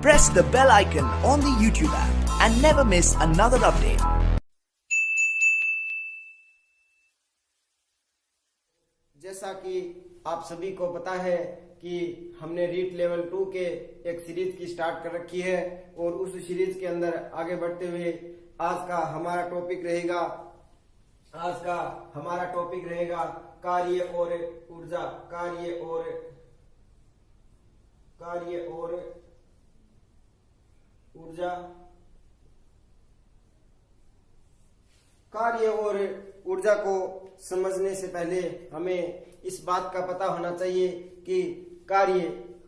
Press the bell icon on the YouTube app and never miss another update. जैसा कि आप सभी को पता है कि हमने रीट लेवल 2 के एक सीरीज की स्टार्ट कर रखी है और उस सीरीज के अंदर आगे बढ़ते हुए आज का हमारा टॉपिक रहेगा कार्य और ऊर्जा। कार्य और ऊर्जा। कार्य और ऊर्जा को समझने से पहले हमें इस बात का पता होना चाहिए कि कार्य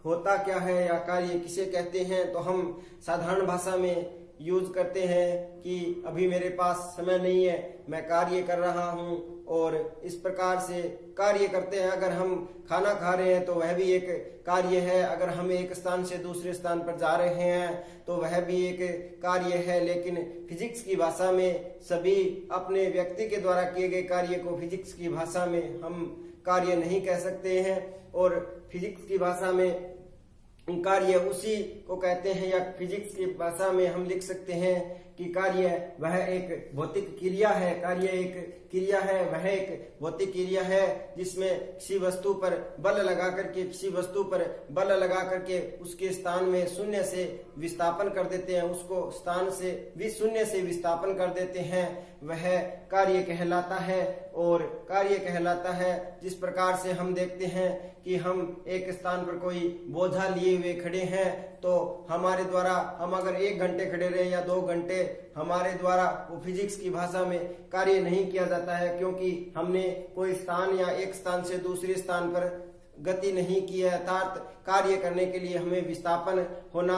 होता क्या है या कार्य किसे कहते हैं। तो हम साधारण भाषा में यूज करते हैं कि अभी मेरे पास समय नहीं है, मैं कार्य कर रहा हूं, और इस प्रकार से कार्य करते हैं। अगर हम खाना खा रहे हैं तो वह भी एक कार्य है, अगर हम एक स्थान से दूसरे स्थान पर जा रहे हैं तो वह भी एक कार्य है। लेकिन फिजिक्स की भाषा में सभी अपने व्यक्ति के द्वारा किए गए कार्य को फिजिक्स की भाषा में हम कार्य नहीं कह सकते हैं, और फिजिक्स की भाषा में कार्य उसी को कहते हैं, या फिजिक्स की भाषा में हम लिख सकते हैं कि कार्य वह एक भौतिक क्रिया है। कार्य एक क्रिया है, वह एक भौतिक क्रिया है जिसमें किसी वस्तु पर बल लगा करके उसके स्थान में शून्य से विस्थापन कर देते हैं, उसको स्थान से शून्य से विस्थापन कर देते हैं, वह कार्य कहलाता है। और कार्य कहलाता है जिस प्रकार से हम देखते हैं कि हम एक स्थान पर कोई बोझा लिए हुए खड़े हैं तो हमारे द्वारा हम अगर 1 घंटे खड़े रहे या 2 घंटे, हमारे द्वारा वो फिजिक्स की भाषा में कार्य नहीं किया जाता है, क्योंकि हमने कोई स्थान या एक स्थान से दूसरे स्थान पर गति नहीं की है। अर्थात कार्य करने के लिए हमें विस्थापन होना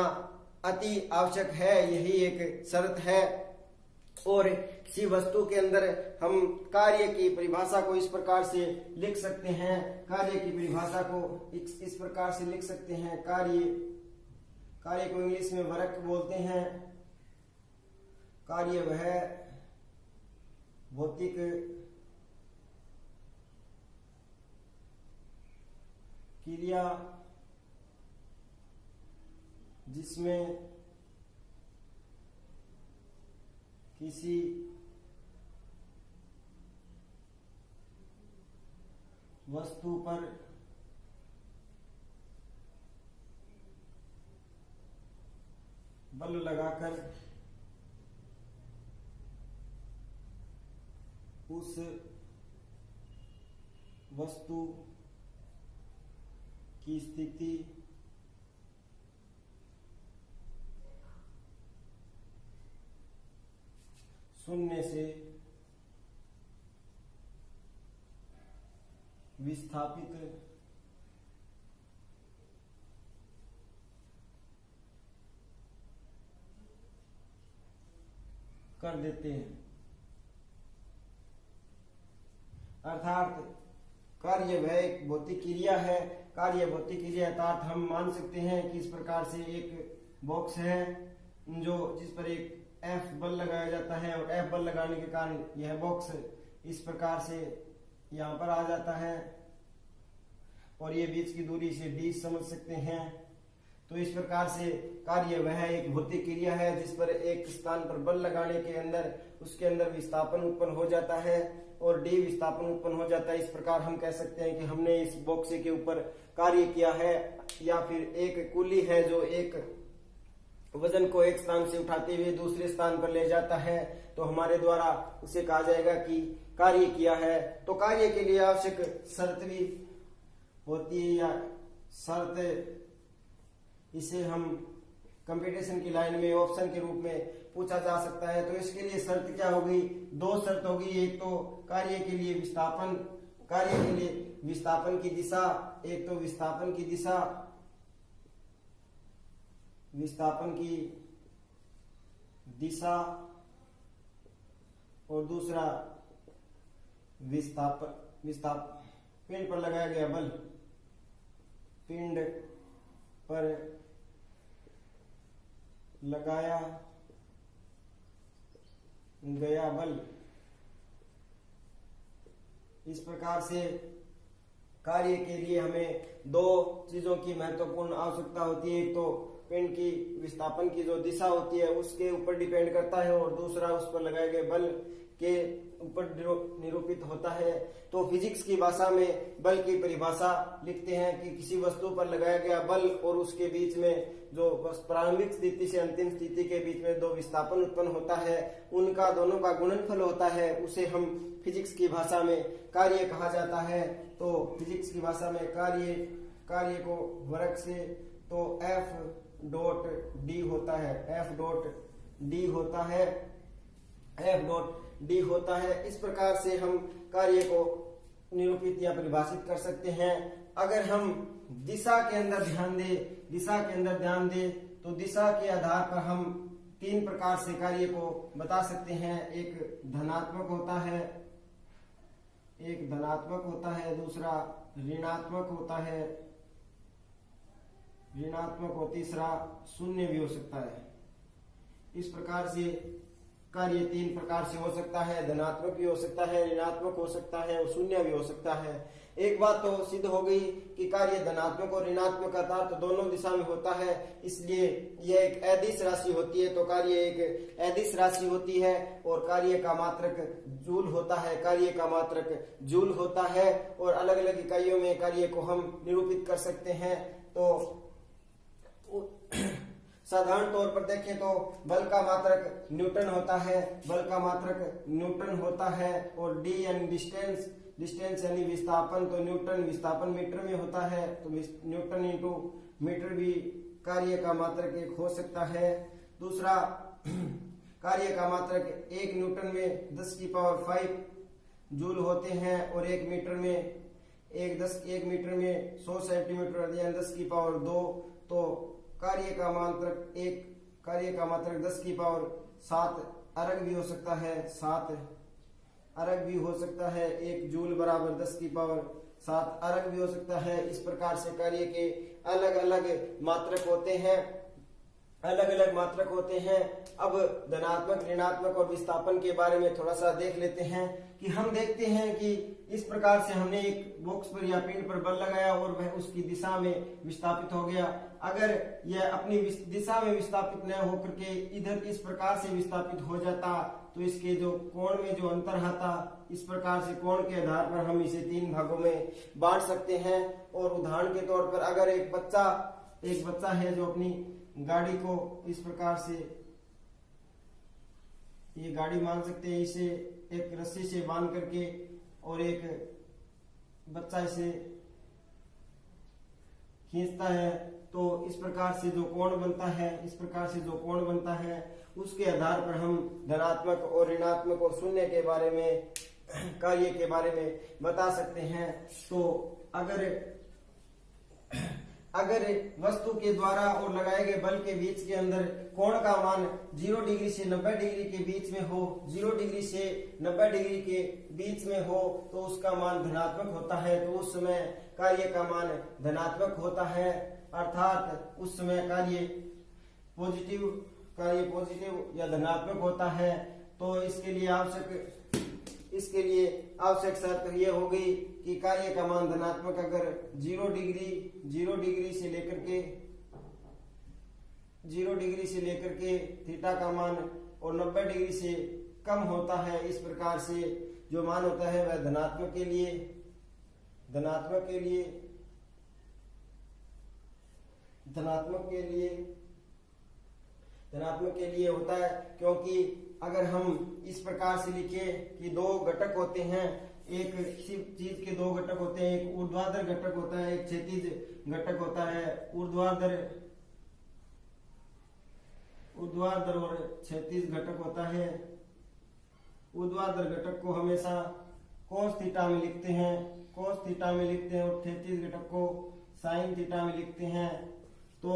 अति आवश्यक है, यही एक शर्त है। और किसी वस्तु के अंदर हम कार्य की परिभाषा को इस प्रकार से लिख सकते हैं, कार्य की परिभाषा को इस प्रकार से लिख सकते हैं। कार्य को इंग्लिश में वर्क बोलते हैं। कार्य वह भौतिक क्रिया जिसमें किसी वस्तु पर बल लगाकर उस वस्तु की स्थिति शून्य से विस्थापित कर देते हैं। अर्थात कार्य वह एक भौतिक क्रिया है। कार्य भौतिक क्रिया अर्थात हम मान सकते हैं कि इस प्रकार से एक बॉक्स है जिस पर एक F बल लगाया जाता है, और F बल लगाने के कारण यह बॉक्स इस प्रकार से यहाँ पर आ जाता है, और ये बीच की दूरी से d समझ सकते हैं। तो इस प्रकार से कार्य वह एक भौतिक क्रिया है जिस पर एक स्थान पर बल लगाने के अंदर उसके अंदर विस्थापन उत्पन्न हो जाता है और d विस्थापन उत्पन्न हो जाता है। इस प्रकार हम कह सकते हैं कि हमने इस बॉक्स के ऊपर कार्य किया है, या फिर एक कुली है जो एक वजन को एक स्थान से उठाते हुए दूसरे स्थान पर ले जाता है, तो हमारे द्वारा उसे कहा जाएगा कि कार्य किया है। तो कार्य के लिए आवश्यक शर्त भी होती है, या शर्त इसे हम कंपटीशन की लाइन में ऑप्शन के रूप में पूछा जा सकता है। तो इसके लिए शर्त क्या होगी? 2 शर्त होगी। एक तो कार्य के लिए विस्थापन की दिशा, एक तो विस्थापन की दिशा और दूसरा पिंड पर लगाया गया बल, पिंड पर लगाया गया बल। इस प्रकार से कार्य के लिए हमें दो चीजों की महत्वपूर्ण आवश्यकता होती है। एक तो पिंड की विस्थापन की जो दिशा होती है उसके ऊपर डिपेंड करता है, और दूसरा उस पर लगाए गए बल के ऊपर निरूपित होता है। तो फिजिक्स की भाषा में बल की परिभाषा लिखते हैं कि किसी वस्तु पर लगाया गया बल और उसके बीच में जो प्रारंभिक स्थिति से अंतिम स्थिति के बीच में दो विस्थापन उत्पन्न होता है, उनका दोनों का गुणनफल होता है, उसे हम फिजिक्स की भाषा में कार्य कहा जाता है। तो फिजिक्स की भाषा में कार्य को वर्ग से तो F डॉट डी होता है, F डॉट डी होता है, F डॉट डी होता है। इस प्रकार से हम कार्य को निरूपित या परिभाषित कर सकते हैं। अगर हम दिशा के अंदर ध्यान दें तो दिशा के आधार पर हम तीन प्रकार से कार्य को बता सकते हैं। एक धनात्मक होता है, दूसरा ऋणात्मक होता है, और तीसरा शून्य भी हो सकता है। इस प्रकार से कार्य तीन प्रकार से हो सकता है, धनात्मक भी हो सकता है, ऋणात्मक हो सकता है और शून्य भी हो सकता है। एक बात तो सिद्ध हो गई कि कार्य धनात्मक और ऋणात्मक अर्थात तो दोनों दिशा में होता है, इसलिए यह एक अदिश राशि होती है। तो कार्य एक अदिश राशि होती है और कार्य का मात्रक जूल होता है, और अलग अलग इकाइयों में कार्य को हम निरूपित कर सकते हैं। तो साधारण तौर पर देखें तो बल का मात्रक न्यूटन होता है, और डी यानी डिस्टेंस यानी विस्थापन, तो न्यूटन विस्थापन मीटर में होता है, तो न्यूटन इंटू मीटर भी कार्य का मात्रक एक हो सकता है। दूसरा कार्य का मात्रक 1 न्यूटन में 10⁵ जूल होते हैं, और 1 मीटर में 100 सेंटीमीटर यानी 10⁻²। तो कार्य का मात्रक 10⁻7 अर्ग भी हो सकता है, 7 अर्ग भी हो सकता है। 1 जूल बराबर 10⁻7 अर्ग भी हो सकता है। इस प्रकार से कार्य के अलग अलग मात्रक होते हैं। अब धनात्मक, ऋणात्मक और विस्थापन के बारे में थोड़ा सा देख लेते हैं कि हम देखते हैं कि इस प्रकार से हमने एक बॉक्स पर या पिंड पर बल लगाया और वह उसकी दिशा में विस्थापित हो गया। अगर यह अपनी दिशा में विस्थापित न होकर के इधर इस प्रकार से विस्थापित हो जाता तो इसके जो कोण में जो अंतर आता, इस प्रकार से कोण के आधार पर हम इसे 3 भागों में बांट सकते हैं। और उदाहरण के तौर पर अगर एक बच्चा है जो अपनी गाड़ी को इस प्रकार से, ये गाड़ी मान सकते हैं, इसे एक रस्सी से बांध करके, और एक बच्चा इसे खींचता है, तो इस प्रकार से जो कोण बनता है उसके आधार पर हम धनात्मक और ऋणात्मक और शून्य के बारे में, कार्य के बारे में बता सकते हैं। तो अगर वस्तु के द्वारा और लगाए गए बल के बीच के अंदर कोण का मान 0 डिग्री से 90 डिग्री के बीच में हो, 0 डिग्री से 90 डिग्री के बीच में हो, तो उसका मान धनात्मक होता है। तो उस समय कार्य का मान धनात्मक होता है, अर्थात उस समय कार्य पॉजिटिव या धनात्मक होता है। तो इसके लिए आवश्यक शर्त ये हो गई कि कार्य का मान धनात्मक अगर 0 डिग्री से लेकर के थीटा का मान और 90 डिग्री से कम होता है। इस प्रकार से जो मान होता है वह धनात्मक के लिए होता है। क्योंकि अगर हम इस प्रकार से लिखे कि 2 घटक होते हैं, एक किसी चीज के 2 घटक होते हैं, एक ऊर्ध्वाधर घटक होता है, एक क्षैतिज घटक होता है। ऊर्ध्वाधर और क्षैतिज घटक होता है। ऊर्ध्वाधर घटक को हमेशा cos थीटा में लिखते हैं, और क्षैतिज घटक को sin थीटा में लिखते हैं। तो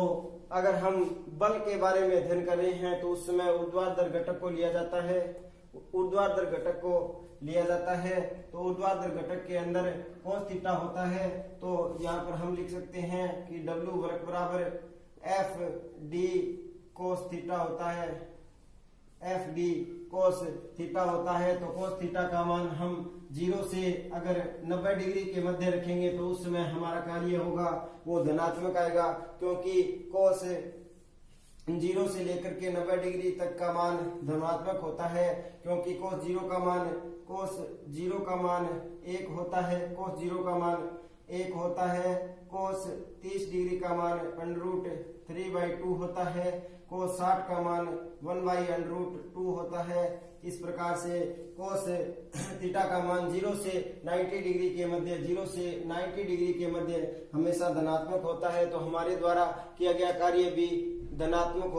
अगर हम बल के बारे में अध्ययन कर रहे हैं तो उस समय ऊर्ध्वाधर घटक को लिया जाता है, तो ऊर्ध्वाधर घटक के अंदर cos थीटा होता है। तो यहाँ पर हम लिख सकते हैं कि W वर्ग बराबर F D cos थीटा होता है। एफ डी कोस थीटा होता है। तो कोस थीटा का मान हम 0 से अगर 90 डिग्री के मध्य रखेंगे तो उस समय हमारा कार्य होगा वो धनात्मक आएगा, क्योंकि कोस 0 से लेकर के 90 डिग्री तक का मान धनात्मक होता है, क्योंकि कोस 0 का मान 1 होता है, कोस 0 का मान 1 होता है, कोस 30 डिग्री का मान √3/2 होता है, कोस 60 का मान 1/√2 होता है। इस प्रकार से कोस थीटा का मान 0 से 90 डिग्री के मध्य हमेशा धनात्मक होता है। तो हमारे द्वारा किया गया कार्य भी धनात्मक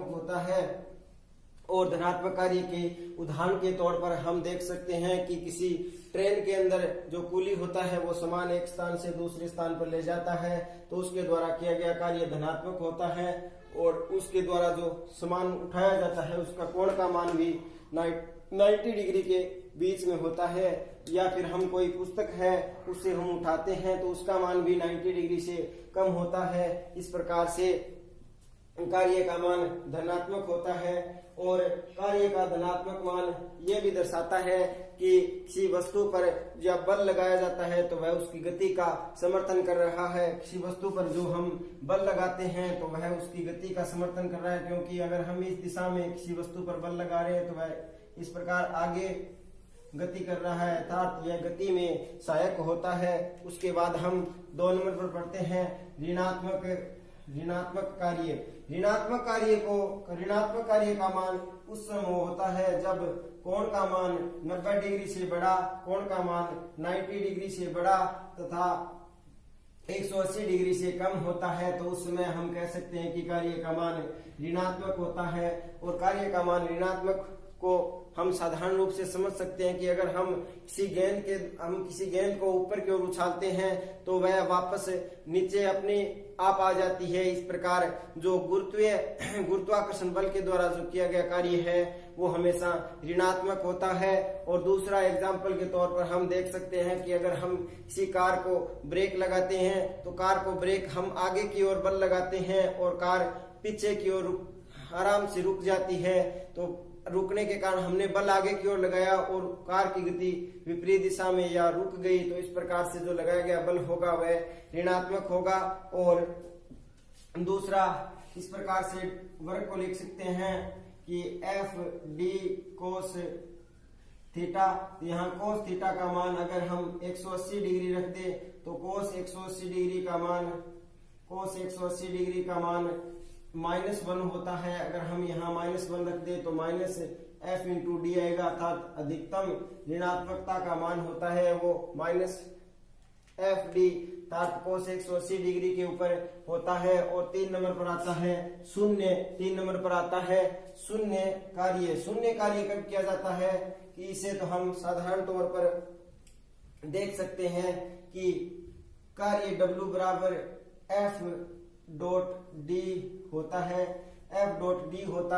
होता है। और धनात्मक कार्य के उदाहरण के तौर पर हम देख सकते हैं कि किसी ट्रेन के अंदर जो कुली होता है वो सामान एक स्थान से दूसरे स्थान पर ले जाता है, तो उसके द्वारा किया गया कार्य धनात्मक होता है। और उसके द्वारा जो सामान उठाया जाता है उसका कोण का मान भी 90 डिग्री के बीच में होता है। या फिर हम कोई पुस्तक है उससे हम उठाते हैं तो उसका मान भी 90 डिग्री से कम होता है। इस प्रकार से कार्य का मान धनात्मक होता है। और कार्य का धनात्मक मान यह भी दर्शाता है कि किसी वस्तु पर जब बल लगाया जाता है तो वह उसकी गति का समर्थन कर रहा है। किसी वस्तु पर जो हम बल लगाते हैं तो वह उसकी गति का समर्थन कर रहा है, क्योंकि अगर हम इस दिशा में किसी वस्तु पर बल लगा रहे हैं तो वह इस प्रकार आगे गति कर रहा है, अर्थात यह गति में सहायक होता है। उसके बाद हम 2 नंबर पर पढ़ते हैं ऋणात्मक कार्य का मान उस समय होता है जब कोण का मान 90 डिग्री से बड़ा, कोण का मान 90 डिग्री से बड़ा तथा 180 डिग्री से कम होता है। तो उस समय हम कह सकते हैं कि कार्य का मान ऋणात्मक होता है। और कार्य का मान ऋणात्मक को हम साधारण रूप से समझ सकते हैं कि अगर हम किसी गेंद को ऊपर की ओर उछालते हैं तो वह वापस नीचे अपने आप आ जाती है। इस प्रकार जो गुरुत्वाकर्षण बल के द्वारा जो किया गया कार्य है वो हमेशा ऋणात्मक होता है। और दूसरा एग्जाम्पल के तौर पर हम देख सकते हैं कि अगर हम किसी कार को ब्रेक लगाते हैं तो कार को ब्रेक हम आगे की ओर बल लगाते हैं और कार पीछे की ओर आराम से रुक जाती है। तो रुकने के कारण हमने बल आगे की ओर लगाया और कार की गति विपरीत दिशा में या रुक गई, तो इस प्रकार से जो लगाया गया बल होगा वह ऋणात्मक होगा। और दूसरा इस प्रकार से वर्ग को लिख सकते हैं कि एफ डी कोस थीटा, यहाँ कोस थीटा का मान अगर हम 180 डिग्री रख दे तो कोस 180 डिग्री का मान -1 होता है। अगर हम यहाँ -1 रख दे तो -f × d आएगा, अर्थात अधिकतम ऋणात्मकता का मान होता है वो -fd, अर्थात कोस 180 डिग्री के ऊपर होता है। और 3 नंबर पर आता है शून्य कार्य कब किया जाता है कि इसे तो हम साधारण तौर पर देख सकते हैं कि कार्य W बराबर F.D होता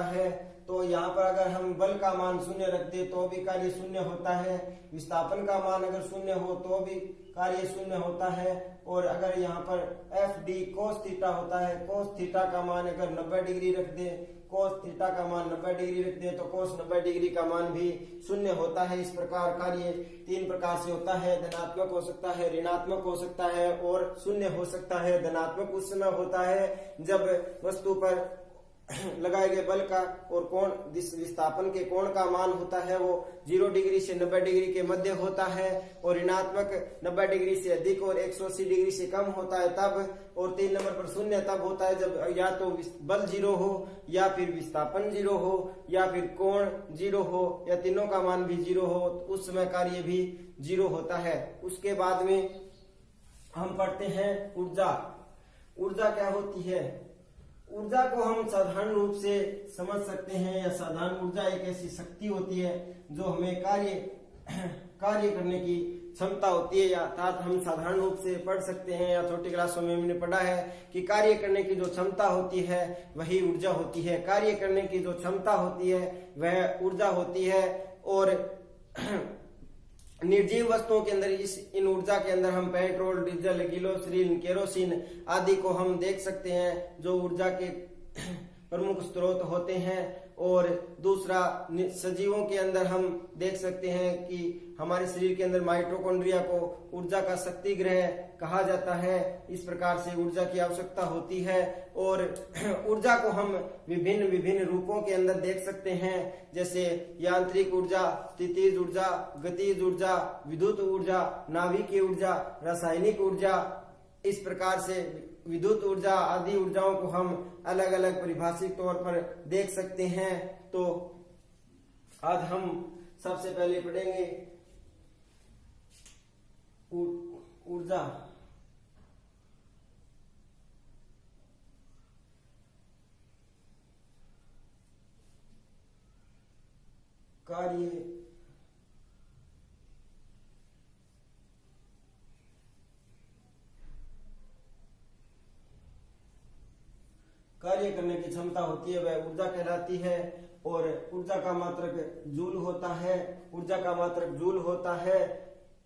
है। तो यहाँ पर अगर हम बल का मान 0 रख दे तो भी कार्य 0 होता है, विस्थापन का मान अगर 0 हो तो भी कार्य 0 होता है। और अगर यहाँ पर Fd कोस थीटा होता है, कोस थीटा का मान अगर 90 डिग्री रख दे, कोस थीटा का मान 90 डिग्री रख दे तो कोस 90 डिग्री का मान भी 0 होता है। इस प्रकार कार्य 3 प्रकार से होता है, धनात्मक हो सकता है, ऋणात्मक हो सकता है और 0 हो सकता है। धनात्मक उस समय होता है जब वस्तु पर लगाए गए बल का और कोण विस्थापन के कोण का मान होता है वो 0 डिग्री से 90 डिग्री के मध्य होता है। और ऋणात्मक 90 डिग्री से अधिक और 180 डिग्री से कम होता है तब। और 3 नंबर पर 0 तब होता है जब या तो बल 0 हो या फिर विस्थापन 0 हो या फिर कोण 0 हो या तीनों का मान भी 0 हो, तो उस समय कार्य भी 0 होता है। उसके बाद में हम पढ़ते हैं ऊर्जा क्या होती है। ऊर्जा को हम साधारण रूप से समझ सकते हैं या साधारण ऊर्जा एक ऐसी शक्ति होती है जो हमें कार्य करने की क्षमता होती है, या अर्थात हम साधारण रूप से पढ़ सकते हैं या छोटी क्लासों में हमने पढ़ा है कि कार्य करने की जो क्षमता होती है वही ऊर्जा होती है। कार्य करने की जो क्षमता होती है वह ऊर्जा होती है। और निर्जीव वस्तुओं के अंदर इन ऊर्जा के अंदर हम पेट्रोल, डीजल, ग्लिसरीन, केरोसिन आदि को हम देख सकते हैं जो ऊर्जा के प्रमुख स्रोत होते हैं। और दूसरा, सजीवों के अंदर हम देख सकते हैं कि हमारे शरीर के अंदर माइटोकॉन्ड्रिया को ऊर्जा का शक्ति ग्रह कहा जाता है। इस प्रकार से ऊर्जा की आवश्यकता होती है और ऊर्जा को हम विभिन्न विभिन्न रूपों के अंदर देख सकते हैं, जैसे यांत्रिक ऊर्जा, स्थितिज ऊर्जा, गतिज ऊर्जा, विद्युत ऊर्जा, नाभिकीय ऊर्जा, रासायनिक ऊर्जा। इस प्रकार से विद्युत ऊर्जा आदि ऊर्जाओं को हम अलग अलग परिभाषित तौर पर देख सकते हैं। तो आज हम सबसे पहले पढ़ेंगे ऊर्जा। कार्य करने की क्षमता होती है वह ऊर्जा कहलाती है। और ऊर्जा का मात्रक जूल होता है। ऊर्जा का मात्रक जूल होता है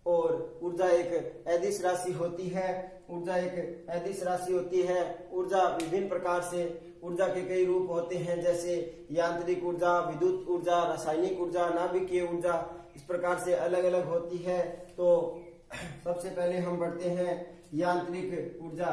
और ऊर्जा एक अदिश राशि होती है। ऊर्जा एक अदिश राशि होती है। ऊर्जा विभिन्न प्रकार से, ऊर्जा के कई रूप होते हैं, जैसे यांत्रिक ऊर्जा, विद्युत ऊर्जा, रासायनिक ऊर्जा, नाभिकीय ऊर्जा, इस प्रकार से अलग अलग होती है। तो सबसे पहले हम बढ़ते हैं यांत्रिक ऊर्जा।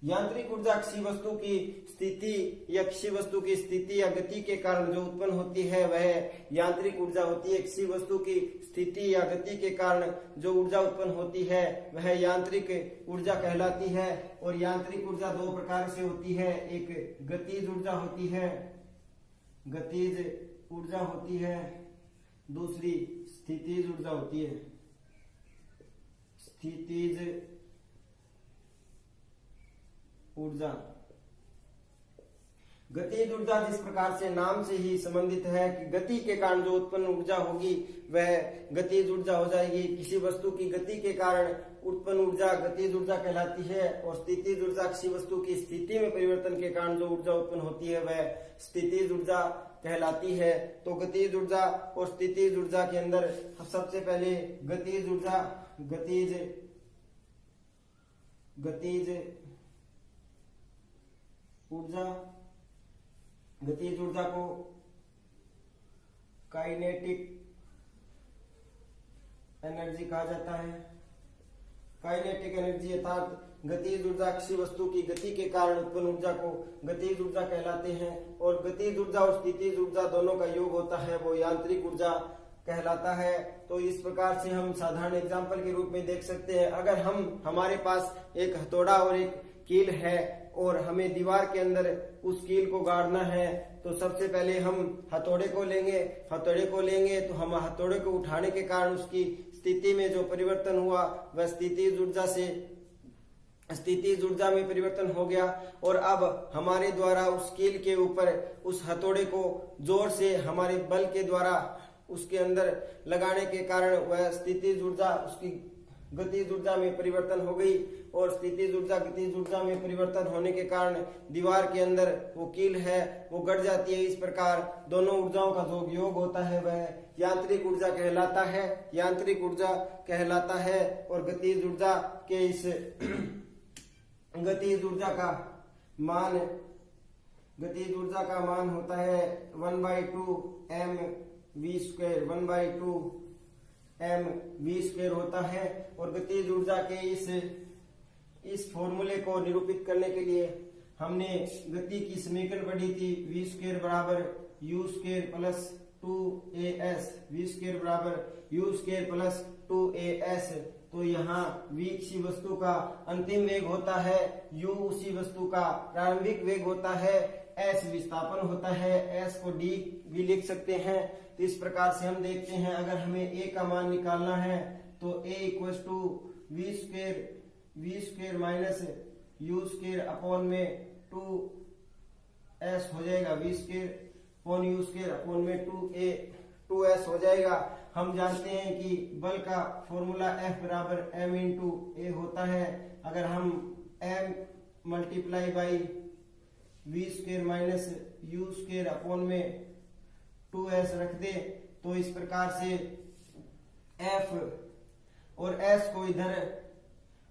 यांत्रिक ऊर्जा किसी वस्तु की स्थिति या किसी वस्तु की स्थिति या गति के कारण जो उत्पन्न होती है वह यांत्रिक ऊर्जा होती है। किसी वस्तु की स्थिति या गति के कारण जो ऊर्जा उत्पन्न होती है वह यांत्रिक ऊर्जा कहलाती है। और यांत्रिक ऊर्जा दो प्रकार से होती है, एक गतिज ऊर्जा होती है, दूसरी स्थितिज ऊर्जा होती है। स्थितिज ऊर्जा, गतिज ऊर्जा जिस प्रकार से नाम से ही संबंधित है कि गति के कारण जो उत्पन्न ऊर्जा होगी वह गतिज ऊर्जा हो जाएगी। किसी वस्तु की गति के कारण उत्पन्न ऊर्जा गतिज ऊर्जा कहलाती है। और स्थितिज ऊर्जा किसी वस्तु की स्थिति में परिवर्तन के कारण जो ऊर्जा उत्पन्न होती है वह स्थितिज ऊर्जा कहलाती है। तो गतिज ऊर्जा और स्थितिज ऊर्जा के अंदर सबसे पहले गतिज ऊर्जा को काइनेटिक एनर्जी कहा जाता है। काइनेटिक एनर्जी अर्थात गतिज ऊर्जा किसी वस्तु की गति के कारण उत्पन्न ऊर्जा को गतिज ऊर्जा कहलाते हैं। और गतिज ऊर्जा और स्थितिज ऊर्जा दोनों का योग होता है वो यांत्रिक ऊर्जा कहलाता है। तो इस प्रकार से हम साधारण एग्जांपल के रूप में देख सकते हैं, अगर हमारे पास एक हथौड़ा और एक कील है और हमें दीवार के अंदर उस कील को गाड़ना है, तो सबसे पहले हम हथौड़े को लेंगे तो हम हथौड़े को उठाने के कारण उसकी स्थिति में जो परिवर्तन हुआ वह स्थितिज ऊर्जा में परिवर्तन हो गया। और अब हमारे द्वारा उस कील के ऊपर उस हथौड़े को जोर से हमारे बल के द्वारा उसके अंदर लगाने के कारण वह स्थितिज ऊर्जा उसकी गतिज ऊर्जा में परिवर्तन हो गई। और स्थितिज ऊर्जा गतिज ऊर्जा में परिवर्तन होने के कारण दीवार के अंदर वो कील है वो गड़ जाती है। इस प्रकार दोनों ऊर्जाओं का जो योग होता है वह यांत्रिक ऊर्जा कहलाता है। और गतिज ऊर्जा के इस गतिज ऊर्जा का मान होता है 1/2 mv², 1/2 mv² होता है। और गतिज ऊर्जा के इस फॉर्मूले को निरूपित करने के लिए हमने गति की समीकरण पढ़ी थी, v² बराबर u² प्लस 2as, v² बराबर u² प्लस 2as। तो यहाँ v किसी वस्तु का अंतिम वेग होता है, u उसी वस्तु का प्रारंभिक वेग होता है, s विस्थापन होता है, s को d भी लिख सकते हैं। तो इस प्रकार से हम देखते हैं, अगर हमें a का मान निकालना है तो a equals to v² minus u² upon में 2s हो जाएगा, v² अपॉन u² अपॉन में 2s हो जाएगा। हम जानते हैं कि बल का फॉर्मूला F बराबर m इंटू a होता है। अगर हम m multiply by v² minus u² upon में 2s रख दे तो इस प्रकार से एफ और एस को इधर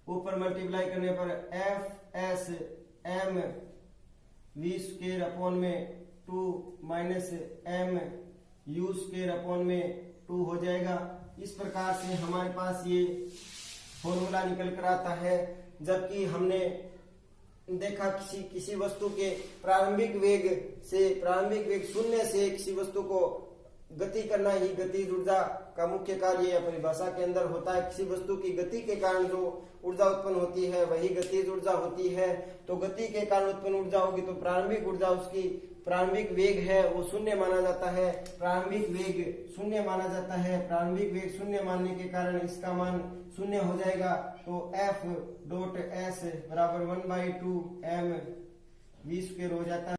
ऊपर मल्टीप्लाई करने पर f s m v square upon में 2 minus m u square upon में 2 हो जाएगा। इस प्रकार से हमारे पास ये फॉर्मूला निकल कर आता है। जबकि हमने देखा किसी वस्तु के प्रारंभिक वेग शून्य से किसी वस्तु को गति करना ही गतिज ऊर्जा का मुख्य कार्य या परिभाषा के अंदर होता है। किसी वस्तु की गति के कारण जो ऊर्जा उत्पन्न होती है वही गतिज ऊर्जा होती है। तो गति के कारण उत्पन्न ऊर्जा होगी तो प्रारंभिक ऊर्जा, उसकी प्रारंभिक वेग है वो शून्य माना जाता है। प्रारंभिक वेग शून्य माना जाता है। प्रारंभिक वेग शून्य मानने के कारण इसका मान शून्य हो जाएगा। तो F डॉट S बराबर 1/2 m v स्क्वायर हो जाता है।